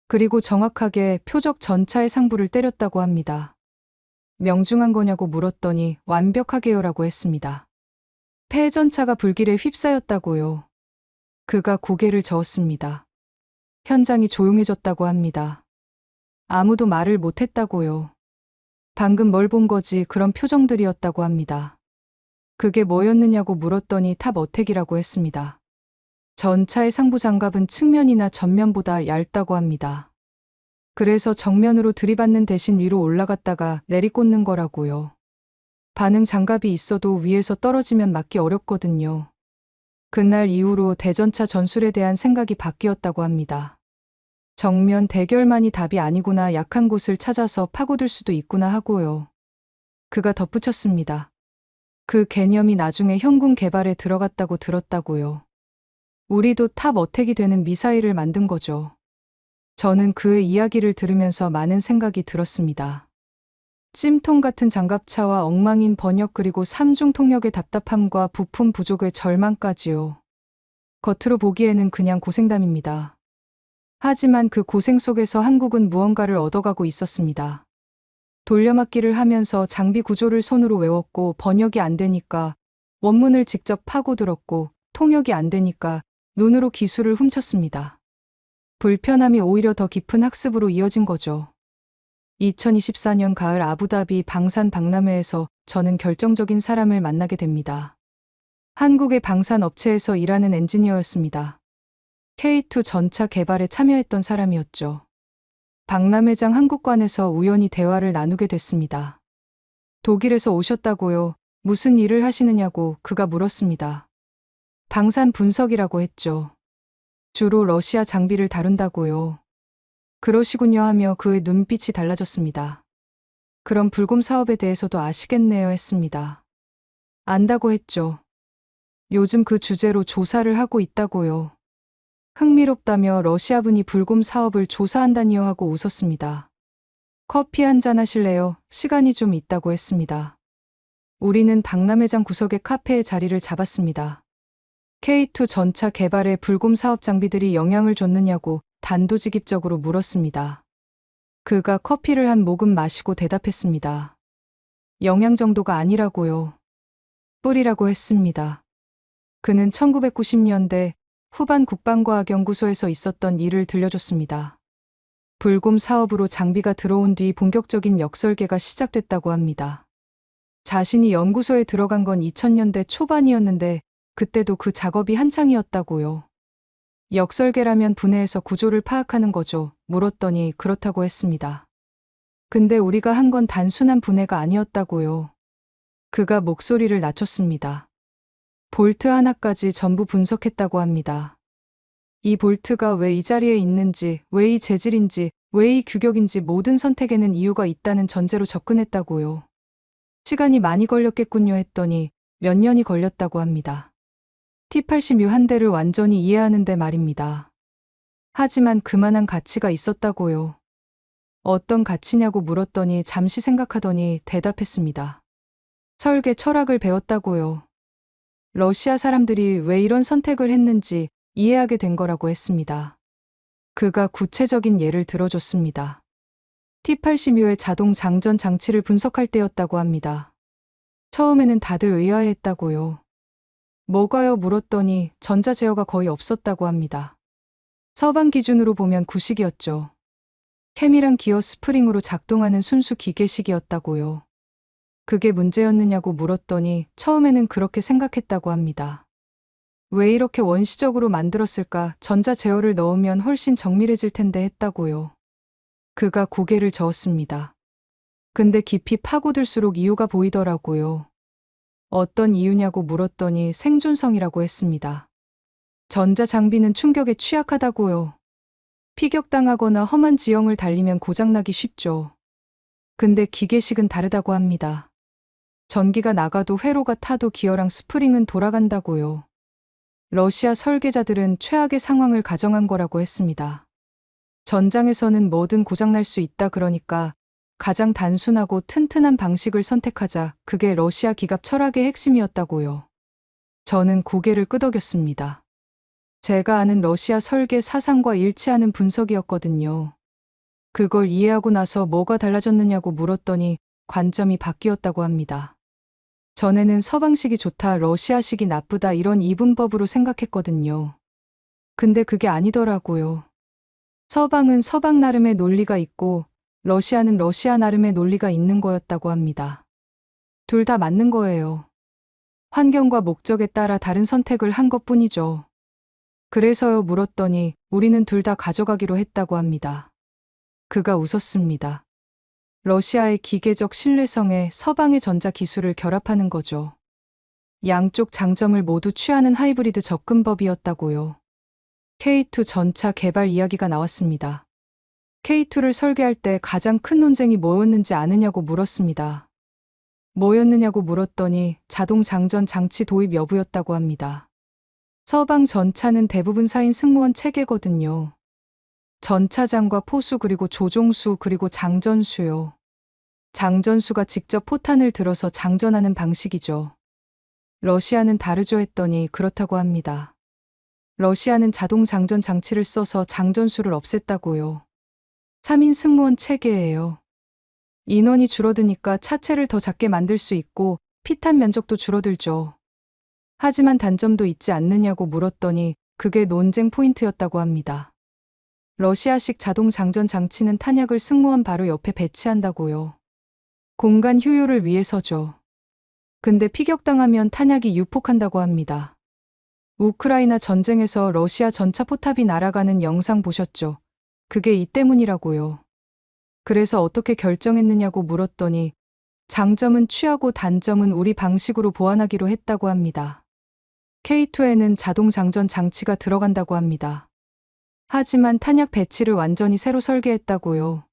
그리고 정확하게 표적 전차의 상부를 때렸다고 합니다. 명중한 거냐고 물었더니 완벽하게요라고 했습니다. 패전차가 불길에 휩싸였다고요. 그가 고개를 저었습니다. 현장이 조용해졌다고 합니다. 아무도 말을 못했다고요. 방금 뭘 본 거지 그런 표정들이었다고 합니다. 그게 뭐였느냐고 물었더니 탑 어택이라고 했습니다. 전차의 상부 장갑은 측면이나 전면보다 얇다고 합니다. 그래서 정면으로 들이받는 대신 위로 올라갔다가 내리꽂는 거라고요. 반응 장갑이 있어도 위에서 떨어지면 맞기 어렵거든요. 그날 이후로 대전차 전술에 대한 생각이 바뀌었다고 합니다. 정면 대결만이 답이 아니구나, 약한 곳을 찾아서 파고들 수도 있구나 하고요. 그가 덧붙였습니다. 그 개념이 나중에 현군 개발에 들어갔다고 들었다고요. 우리도 탑 어택이 되는 미사일을 만든 거죠. 저는 그의 이야기를 들으면서 많은 생각이 들었습니다. 찜통 같은 장갑차와 엉망인 번역 그리고 삼중 통역의 답답함과 부품 부족의 절망까지요. 겉으로 보기에는 그냥 고생담입니다. 하지만 그 고생 속에서 한국은 무언가를 얻어가고 있었습니다. 돌려막기를 하면서 장비 구조를 손으로 외웠고 번역이 안 되니까 원문을 직접 파고들었고 통역이 안 되니까 눈으로 기술을 훔쳤습니다. 불편함이 오히려 더 깊은 학습으로 이어진 거죠. 2024년 가을 아부다비 방산 박람회에서 저는 결정적인 사람을 만나게 됩니다. 한국의 방산 업체에서 일하는 엔지니어였습니다. K2 전차 개발에 참여했던 사람이었죠. 박람회장 한국관에서 우연히 대화를 나누게 됐습니다. 독일에서 오셨다고요? 무슨 일을 하시느냐고 그가 물었습니다. 방산 분석이라고 했죠. 주로 러시아 장비를 다룬다고요. 그러시군요 하며 그의 눈빛이 달라졌습니다. 그럼 불곰 사업에 대해서도 아시겠네요 했습니다. 안다고 했죠. 요즘 그 주제로 조사를 하고 있다고요. 흥미롭다며 러시아분이 불곰 사업을 조사한다니요 하고 웃었습니다. 커피 한잔 하실래요? 시간이 좀 있다고 했습니다. 우리는 박람회장 구석의 카페에 자리를 잡았습니다. K2 전차 개발에 불곰 사업 장비들이 영향을 줬느냐고 단도직입적으로 물었습니다. 그가 커피를 한 모금 마시고 대답했습니다. 영양 정도가 아니라고요. 뿌리라고 했습니다. 그는 1990년대 후반 국방과학연구소에서 있었던 일을 들려줬습니다. 불곰 사업으로 장비가 들어온 뒤 본격적인 역설계가 시작됐다고 합니다. 자신이 연구소에 들어간 건 2000년대 초반이었는데 그때도 그 작업이 한창이었다고요. 역설계라면 분해해서 구조를 파악하는 거죠. 물었더니 그렇다고 했습니다. 근데 우리가 한 건 단순한 분해가 아니었다고요. 그가 목소리를 낮췄습니다. 볼트 하나까지 전부 분석했다고 합니다. 이 볼트가 왜 이 자리에 있는지, 왜 이 재질인지, 왜 이 규격인지 모든 선택에는 이유가 있다는 전제로 접근했다고요. 시간이 많이 걸렸겠군요 했더니 몇 년이 걸렸다고 합니다. T-80U 한 대를 완전히 이해하는데 말입니다. 하지만 그만한 가치가 있었다고요. 어떤 가치냐고 물었더니 잠시 생각하더니 대답했습니다. 설계 철학을 배웠다고요. 러시아 사람들이 왜 이런 선택을 했는지 이해하게 된 거라고 했습니다. 그가 구체적인 예를 들어줬습니다. T-80U의 자동 장전 장치를 분석할 때였다고 합니다. 처음에는 다들 의아해했다고요. 뭐가요? 물었더니 전자 제어가 거의 없었다고 합니다. 서방 기준으로 보면 구식이었죠. 케미랑 기어 스프링으로 작동하는 순수 기계식이었다고요. 그게 문제였느냐고 물었더니 처음에는 그렇게 생각했다고 합니다. 왜 이렇게 원시적으로 만들었을까? 전자 제어를 넣으면 훨씬 정밀해질 텐데 했다고요. 그가 고개를 저었습니다. 근데 깊이 파고들수록 이유가 보이더라고요. 어떤 이유냐고 물었더니 생존성이라고 했습니다. 전자 장비는 충격에 취약하다고요. 피격당하거나 험한 지형을 달리면 고장나기 쉽죠. 근데 기계식은 다르다고 합니다. 전기가 나가도 회로가 타도 기어랑 스프링은 돌아간다고요. 러시아 설계자들은 최악의 상황을 가정한 거라고 했습니다. 전장에서는 뭐든 고장날 수 있다 그러니까 가장 단순하고 튼튼한 방식을 선택하자. 그게 러시아 기갑 철학의 핵심이었다고요. 저는 고개를 끄덕였습니다. 제가 아는 러시아 설계 사상과 일치하는 분석이었거든요. 그걸 이해하고 나서 뭐가 달라졌느냐고 물었더니 관점이 바뀌었다고 합니다. 전에는 서방식이 좋다, 러시아식이 나쁘다 이런 이분법으로 생각했거든요. 근데 그게 아니더라고요. 서방은 서방 나름의 논리가 있고 러시아는 러시아 나름의 논리가 있는 거였다고 합니다. 둘 다 맞는 거예요. 환경과 목적에 따라 다른 선택을 한 것뿐이죠. 그래서요 물었더니 우리는 둘 다 가져가기로 했다고 합니다. 그가 웃었습니다. 러시아의 기계적 신뢰성에 서방의 전자 기술을 결합하는 거죠. 양쪽 장점을 모두 취하는 하이브리드 접근법이었다고요. K2 전차 개발 이야기가 나왔습니다. K2를 설계할 때 가장 큰 논쟁이 뭐였는지 아느냐고 물었습니다. 뭐였느냐고 물었더니 자동 장전 장치 도입 여부였다고 합니다. 서방 전차는 대부분 4인 승무원 체계거든요. 전차장과 포수 그리고 조종수 그리고 장전수요. 장전수가 직접 포탄을 들어서 장전하는 방식이죠. 러시아는 다르죠 했더니 그렇다고 합니다. 러시아는 자동 장전 장치를 써서 장전수를 없앴다고요. 3인 승무원 체계예요. 인원이 줄어드니까 차체를 더 작게 만들 수 있고 피탄 면적도 줄어들죠. 하지만 단점도 있지 않느냐고 물었더니 그게 논쟁 포인트였다고 합니다. 러시아식 자동 장전 장치는 탄약을 승무원 바로 옆에 배치한다고요. 공간 효율을 위해서죠. 근데 피격당하면 탄약이 유폭한다고 합니다. 우크라이나 전쟁에서 러시아 전차 포탑이 날아가는 영상 보셨죠? 그게 이 때문이라고요. 그래서 어떻게 결정했느냐고 물었더니 장점은 취하고 단점은 우리 방식으로 보완하기로 했다고 합니다. K2에는 자동 장전 장치가 들어간다고 합니다. 하지만 탄약 배치를 완전히 새로 설계했다고요.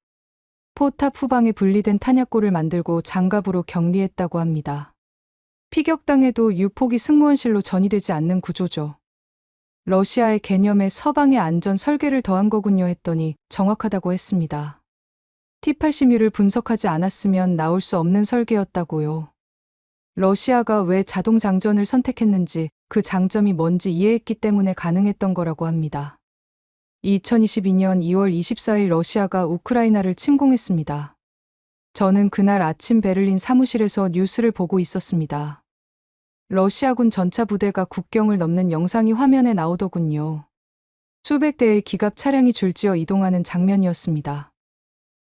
포탑 후방에 분리된 탄약고를 만들고 장갑으로 격리했다고 합니다. 피격당해도 유폭이 승무원실로 전이되지 않는 구조죠. 러시아의 개념에 서방의 안전 설계를 더한 거군요 했더니 정확하다고 했습니다. T-80U를 분석하지 않았으면 나올 수 없는 설계였다고요. 러시아가 왜 자동 장전을 선택했는지 그 장점이 뭔지 이해했기 때문에 가능했던 거라고 합니다. 2022년 2월 24일 러시아가 우크라이나를 침공했습니다. 저는 그날 아침 베를린 사무실에서 뉴스를 보고 있었습니다. 러시아군 전차 부대가 국경을 넘는 영상이 화면에 나오더군요. 수백 대의 기갑 차량이 줄지어 이동하는 장면이었습니다.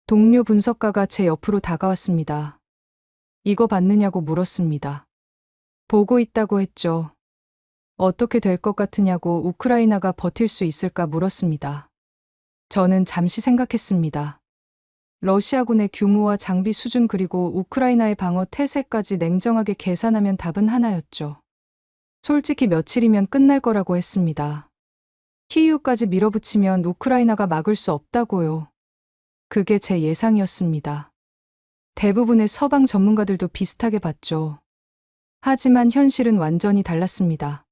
동료 분석가가 제 옆으로 다가왔습니다. 이거 봤느냐고 물었습니다. 보고 있다고 했죠. 어떻게 될 것 같으냐고 우크라이나가 버틸 수 있을까 물었습니다. 저는 잠시 생각했습니다. 러시아군의 규모와 장비 수준 그리고 우크라이나의 방어 태세까지 냉정하게 계산하면 답은 하나였죠. 솔직히 며칠이면 끝날 거라고 했습니다. 키이우까지 밀어붙이면 우크라이나가 막을 수 없다고요. 그게 제 예상이었습니다. 대부분의 서방 전문가들도 비슷하게 봤죠. 하지만 현실은 완전히 달랐습니다.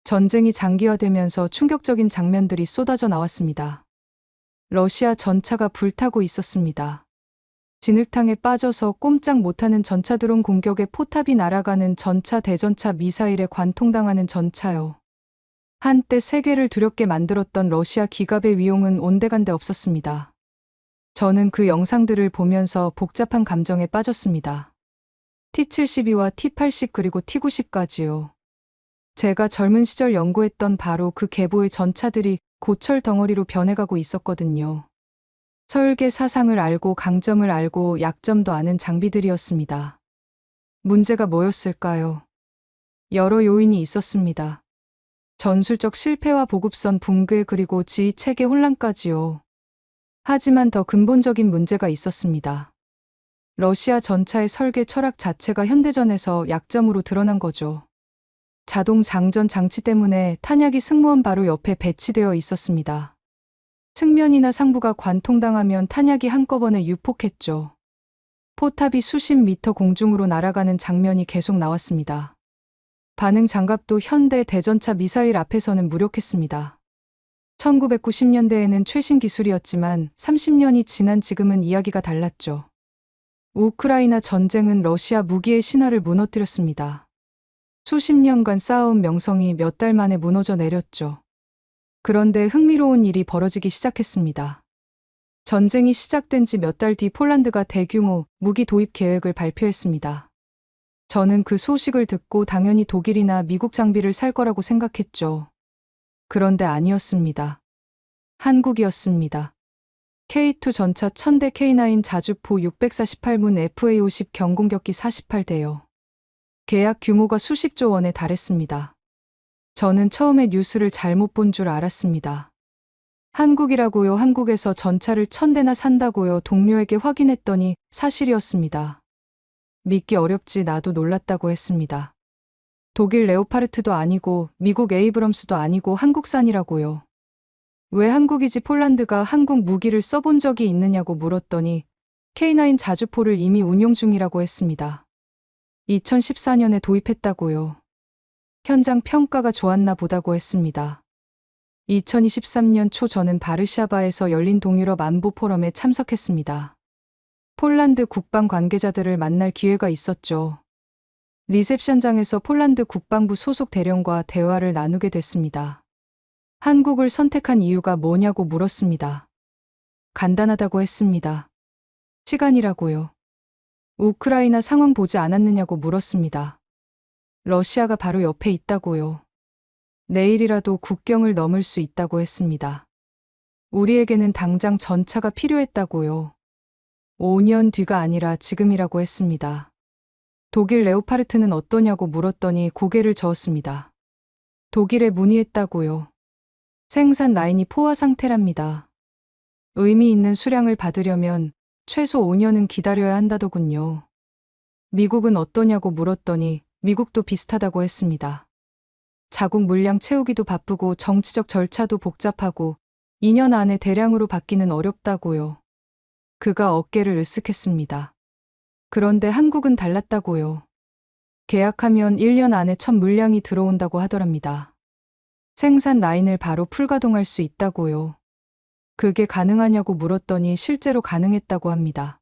전쟁이 장기화되면서 충격적인 장면들이 쏟아져 나왔습니다. 러시아 전차가 불타고 있었습니다. 진흙탕에 빠져서 꼼짝 못하는 전차 드론 공격에 포탑이 날아가는 전차, 대전차, 미사일에 관통당하는 전차요. 한때 세계를 두렵게 만들었던 러시아 기갑의 위용은 온데간데 없었습니다. 저는 그 영상들을 보면서 복잡한 감정에 빠졌습니다. T-72와 T-80 그리고 T-90까지요. 제가 젊은 시절 연구했던 바로 그 계보의 전차들이 고철 덩어리로 변해가고 있었거든요. 설계 사상을 알고 강점을 알고 약점도 아는 장비들이었습니다. 문제가 뭐였을까요? 여러 요인이 있었습니다. 전술적 실패와 보급선 붕괴 그리고 지휘 체계 혼란까지요. 하지만 더 근본적인 문제가 있었습니다. 러시아 전차의 설계 철학 자체가 현대전에서 약점으로 드러난 거죠. 자동 장전 장치 때문에 탄약이 승무원 바로 옆에 배치되어 있었습니다. 측면이나 상부가 관통당하면 탄약이 한꺼번에 유폭했죠. 포탑이 수십 미터 공중으로 날아가는 장면이 계속 나왔습니다. 반응 장갑도 현대 대전차 미사일 앞에서는 무력했습니다. 1990년대에는 최신 기술이었지만 30년이 지난 지금은 이야기가 달랐죠. 우크라이나 전쟁은 러시아 무기의 신화를 무너뜨렸습니다. 수십 년간 쌓아온 명성이 몇 달 만에 무너져 내렸죠. 그런데 흥미로운 일이 벌어지기 시작했습니다. 전쟁이 시작된 지 몇 달 뒤 폴란드가 대규모 무기 도입 계획을 발표했습니다. 저는 그 소식을 듣고 당연히 독일이나 미국 장비를 살 거라고 생각했죠. 그런데 아니었습니다. 한국이었습니다. K2 전차 1000대 K9 자주포 648문 FA50 경공격기 48대요. 계약 규모가 수십조 원에 달했습니다. 저는 처음에 뉴스를 잘못 본 줄 알았습니다. 한국이라고요? 한국에서 전차를 1000대나 산다고요? 동료에게 확인했더니 사실이었습니다. 믿기 어렵지 나도 놀랐다고 했습니다. 독일 레오파르트도 아니고 미국 에이브럼스도 아니고 한국산이라고요. 왜 한국이지? 폴란드가 한국 무기를 써본 적이 있느냐고 물었더니 K9 자주포를 이미 운용 중이라고 했습니다. 2014년에 도입했다고요. 현장 평가가 좋았나 보다고 했습니다. 2023년 초 저는 바르샤바에서 열린 동유럽 안보 포럼에 참석했습니다. 폴란드 국방 관계자들을 만날 기회가 있었죠. 리셉션장에서 폴란드 국방부 소속 대령과 대화를 나누게 됐습니다. 한국을 선택한 이유가 뭐냐고 물었습니다. 간단하다고 했습니다. 시간이라고요. 우크라이나 상황 보지 않았느냐고 물었습니다. 러시아가 바로 옆에 있다고요. 내일이라도 국경을 넘을 수 있다고 했습니다. 우리에게는 당장 전차가 필요했다고요. 5년 뒤가 아니라 지금이라고 했습니다. 독일 레오파르트는 어떠냐고 물었더니 고개를 저었습니다. 독일에 문의했다고요. 생산 라인이 포화 상태랍니다. 의미 있는 수량을 받으려면 최소 5년은 기다려야 한다더군요. 미국은 어떠냐고 물었더니 미국도 비슷하다고 했습니다. 자국 물량 채우기도 바쁘고 정치적 절차도 복잡하고 2년 안에 대량으로 받기는 어렵다고요. 그가 어깨를 으쓱했습니다. 그런데 한국은 달랐다고요. 계약하면 1년 안에 첫 물량이 들어온다고 하더랍니다. 생산 라인을 바로 풀가동할 수 있다고요. 그게 가능하냐고 물었더니 실제로 가능했다고 합니다.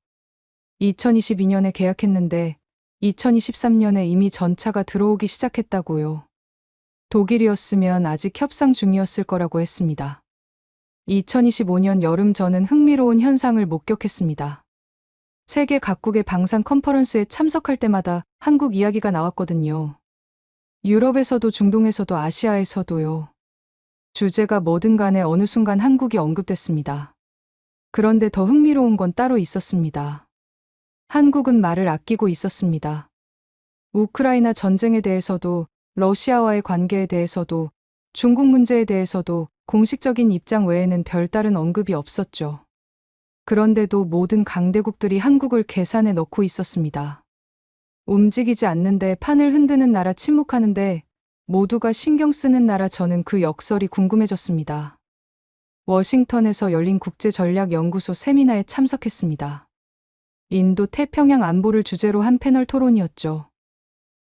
2022년에 계약했는데 2023년에 이미 전차가 들어오기 시작했다고요. 독일이었으면 아직 협상 중이었을 거라고 했습니다. 2025년 여름 저는 흥미로운 현상을 목격했습니다. 세계 각국의 방산 컨퍼런스에 참석할 때마다 한국 이야기가 나왔거든요. 유럽에서도 중동에서도 아시아에서도요. 주제가 뭐든 간에 어느 순간 한국이 언급됐습니다. 그런데 더 흥미로운 건 따로 있었습니다. 한국은 말을 아끼고 있었습니다. 우크라이나 전쟁에 대해서도 러시아와의 관계에 대해서도 중국 문제에 대해서도 공식적인 입장 외에는 별다른 언급이 없었죠. 그런데도 모든 강대국들이 한국을 계산에 넣고 있었습니다. 움직이지 않는데 판을 흔드는 나라, 침묵하는데 모두가 신경 쓰는 나라. 저는 그 역설이 궁금해졌습니다. 워싱턴에서 열린 국제전략연구소 세미나에 참석했습니다. 인도 태평양 안보를 주제로 한 패널 토론이었죠.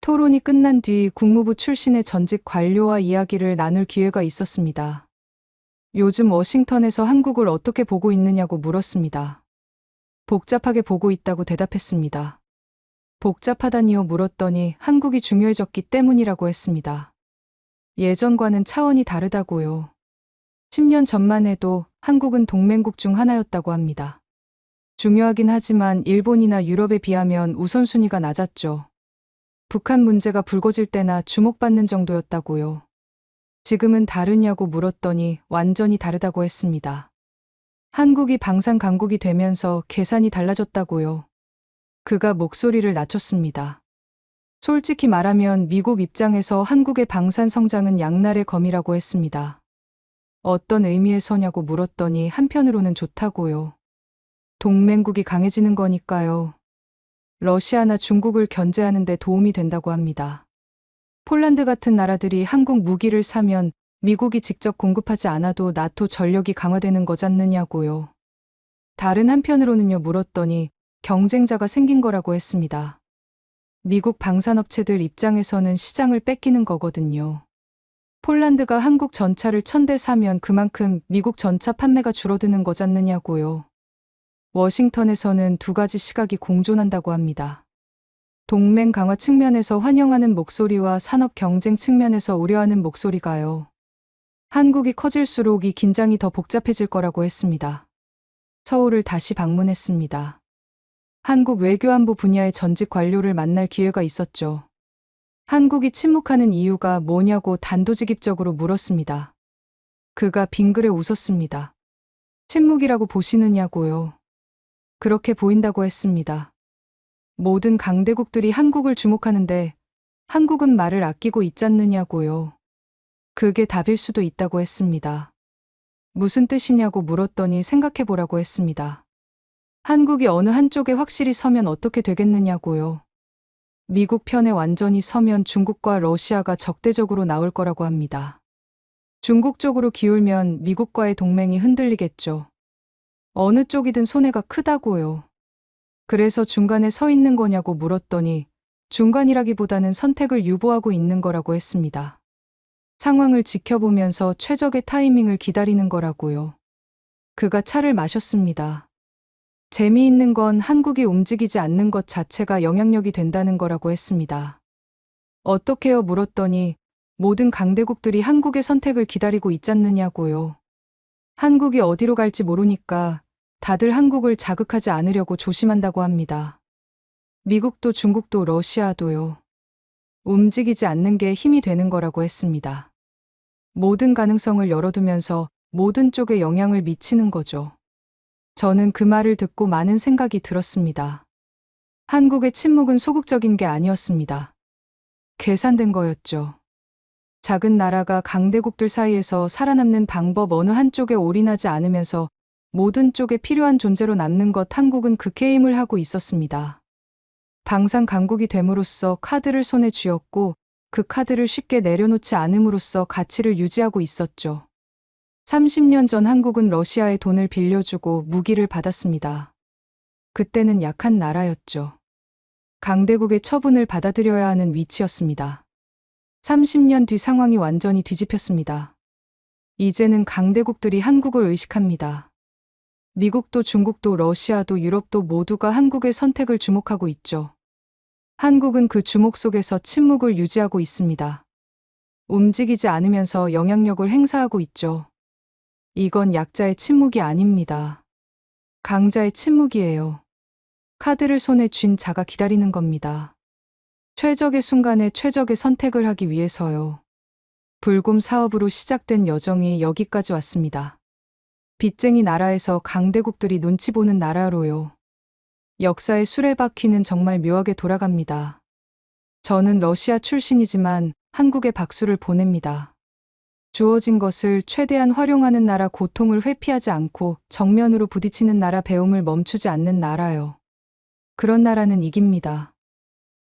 토론이 끝난 뒤 국무부 출신의 전직 관료와 이야기를 나눌 기회가 있었습니다. 요즘 워싱턴에서 한국을 어떻게 보고 있느냐고 물었습니다. 복잡하게 보고 있다고 대답했습니다. 복잡하다니요 물었더니 한국이 중요해졌기 때문이라고 했습니다. 예전과는 차원이 다르다고요. 10년 전만 해도 한국은 동맹국 중 하나였다고 합니다. 중요하긴 하지만 일본이나 유럽에 비하면 우선순위가 낮았죠. 북한 문제가 불거질 때나 주목받는 정도였다고요. 지금은 다르냐고 물었더니 완전히 다르다고 했습니다. 한국이 방산 강국이 되면서 계산이 달라졌다고요. 그가 목소리를 낮췄습니다. 솔직히 말하면 미국 입장에서 한국의 방산 성장은 양날의 검이라고 했습니다. 어떤 의미에서냐고 물었더니 한편으로는 좋다고요. 동맹국이 강해지는 거니까요. 러시아나 중국을 견제하는 데 도움이 된다고 합니다. 폴란드 같은 나라들이 한국 무기를 사면 미국이 직접 공급하지 않아도 나토 전력이 강화되는 거잖느냐고요. 다른 한편으로는요 물었더니 경쟁자가 생긴 거라고 했습니다. 미국 방산업체들 입장에서는 시장을 뺏기는 거거든요. 폴란드가 한국 전차를 1000대 사면 그만큼 미국 전차 판매가 줄어드는 거잖느냐고요. 워싱턴에서는 두 가지 시각이 공존한다고 합니다. 동맹 강화 측면에서 환영하는 목소리와 산업 경쟁 측면에서 우려하는 목소리가요. 한국이 커질수록 이 긴장이 더 복잡해질 거라고 했습니다. 서울을 다시 방문했습니다. 한국 외교안보 분야의 전직 관료를 만날 기회가 있었죠. 한국이 침묵하는 이유가 뭐냐고 단도직입적으로 물었습니다. 그가 빙그레 웃었습니다. 침묵이라고 보시느냐고요. 그렇게 보인다고 했습니다. 모든 강대국들이 한국을 주목하는데 한국은 말을 아끼고 있잖느냐고요. 그게 답일 수도 있다고 했습니다. 무슨 뜻이냐고 물었더니 생각해보라고 했습니다. 한국이 어느 한쪽에 확실히 서면 어떻게 되겠느냐고요. 미국 편에 완전히 서면 중국과 러시아가 적대적으로 나올 거라고 합니다. 중국 쪽으로 기울면 미국과의 동맹이 흔들리겠죠. 어느 쪽이든 손해가 크다고요. 그래서 중간에 서 있는 거냐고 물었더니 중간이라기보다는 선택을 유보하고 있는 거라고 했습니다. 상황을 지켜보면서 최적의 타이밍을 기다리는 거라고요. 그가 차를 마셨습니다. 재미있는 건 한국이 움직이지 않는 것 자체가 영향력이 된다는 거라고 했습니다. 어떻게요 물었더니 모든 강대국들이 한국의 선택을 기다리고 있잖느냐고요. 한국이 어디로 갈지 모르니까 다들 한국을 자극하지 않으려고 조심한다고 합니다. 미국도 중국도 러시아도요. 움직이지 않는 게 힘이 되는 거라고 했습니다. 모든 가능성을 열어두면서 모든 쪽에 영향을 미치는 거죠. 저는 그 말을 듣고 많은 생각이 들었습니다. 한국의 침묵은 소극적인 게 아니었습니다. 계산된 거였죠. 작은 나라가 강대국들 사이에서 살아남는 방법 어느 한쪽에 올인하지 않으면서 모든 쪽에 필요한 존재로 남는 것 한국은 그 게임을 하고 있었습니다. 방산 강국이 됨으로써 카드를 손에 쥐었고 그 카드를 쉽게 내려놓지 않음으로써 가치를 유지하고 있었죠. 30년 전 한국은 러시아에 돈을 빌려주고 무기를 받았습니다. 그때는 약한 나라였죠. 강대국의 처분을 받아들여야 하는 위치였습니다. 30년 뒤 상황이 완전히 뒤집혔습니다. 이제는 강대국들이 한국을 의식합니다. 미국도 중국도 러시아도 유럽도 모두가 한국의 선택을 주목하고 있죠. 한국은 그 주목 속에서 침묵을 유지하고 있습니다. 움직이지 않으면서 영향력을 행사하고 있죠. 이건 약자의 침묵이 아닙니다. 강자의 침묵이에요. 카드를 손에 쥔 자가 기다리는 겁니다. 최적의 순간에 최적의 선택을 하기 위해서요. 불곰 사업으로 시작된 여정이 여기까지 왔습니다. 빚쟁이 나라에서 강대국들이 눈치 보는 나라로요. 역사의 수레바퀴는 정말 묘하게 돌아갑니다. 저는 러시아 출신이지만 한국에 박수를 보냅니다. 주어진 것을 최대한 활용하는 나라, 고통을 회피하지 않고 정면으로 부딪히는 나라, 배움을 멈추지 않는 나라요. 그런 나라는 이깁니다.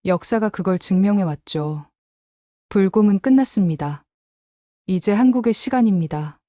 역사가 그걸 증명해 왔죠. 불곰은 끝났습니다. 이제 한국의 시간입니다.